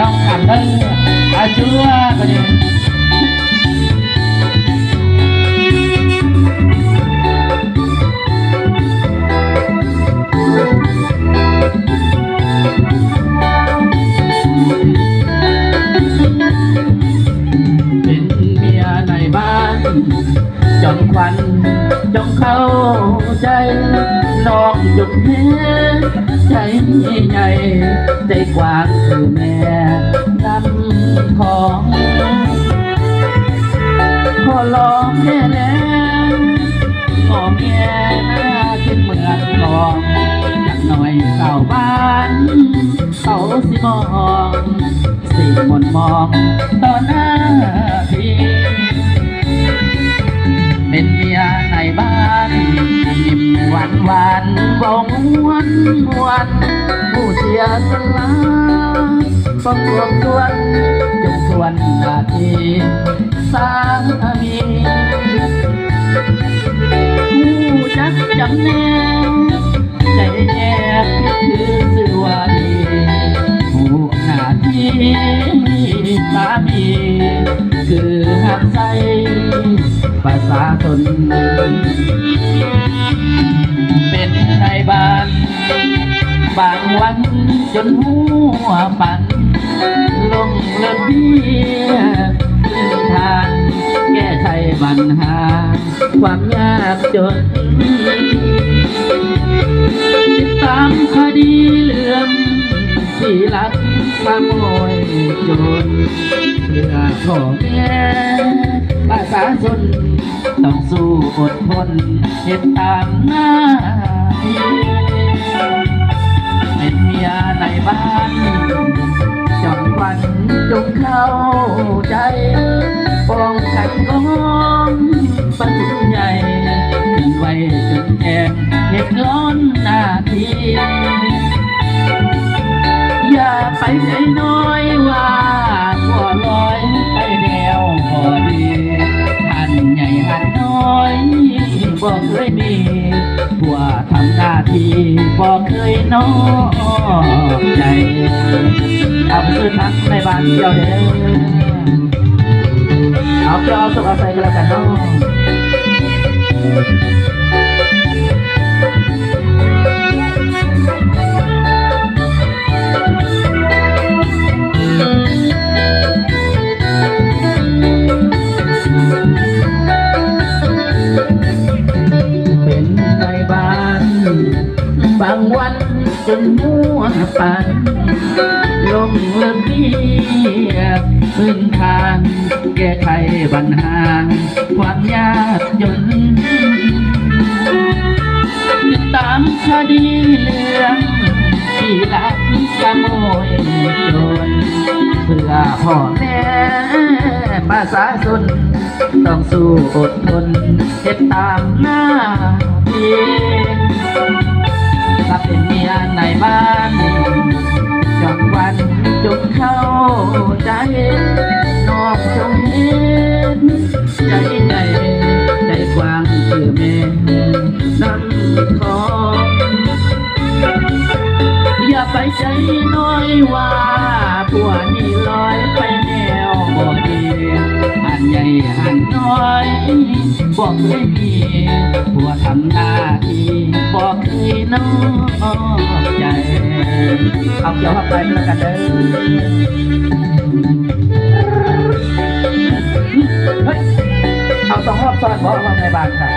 องขันเด้ออาชัวก็ดีเป็นเมียในบ้านจงควันจงเข้าใจน้องหยุดแม่ใจใหญ่ใจกว้างคือแม่นำของขอลองแค่แล้วงอแงคิดเหมือนกองอย่างหน่อยเก่าบ้านเขาสิมองสิมนมองต่อหน้าพี่เป็นเมียในบ้านยิ้มหวานหวานวงวนวนผู้เสียสละต้องรวมส่วนจงส่วนหน้าที่สามีผู้จักจำแนกใจแยกคือสื่อว่าดีผู้หน้าที่สามีคือหักใจภาษาตนเป็นในบ้านบางวันจนหัวปั่นลงเลิกเบี้ยขึ้นทางแก้ไขปัญหาความยากจนติดตามคดีเรื่องที่ลักขโมยโจรเพื่อพ่อแม่ประชาชนต้องสู้อดทนเห็นตามหน้าที่เป็นเมียในบ้านจงควันจงเข้าใจป้องกันก้องปัญใหญ่ขึ้นไว้จนแก่เหตุร้อนหน้าที่อย่าไปใจน้อยว่าหัวลอยไปแนวพอดีหันใหญ่หันน้อยบอกเคยมีหัวทำหน้าที่บอกเคยน้อยใจเอาไปซื้อทักในบ้านเดียวเด้อเอาเกี่ยวเอาสุกเอาใส่กันแล้วกันเนาะบางวันจนมัวปั่นลงเลิกเบี้ยพื้นทางแก้ไขปัญหาความยากจนติดตามคดีเรื่องที่ลักขโมยโจรเพื่อพ่อแม่ประชาชนต้องสู้อดทนเฮ็ดตามหน้าที่ถ้าเป็นเมียในบ้านจงวันจงเข้าใจน้องจงเห็นใจใหญ่ใจกว้างคือแม่น้ำทองอย่าไปใจน้อยว่าผัวนี่ลอยไปแนวบ่ดีหันใหญ่หันน้อยบอกเคยมีผัวทำหน้าที่บอกเคยนอกใจเอาเกี่ยวเข้าไปแล้วกันเด้อเฮ้ยเอา2 รอบซ้อนบอกว่าในบ้านค่ะ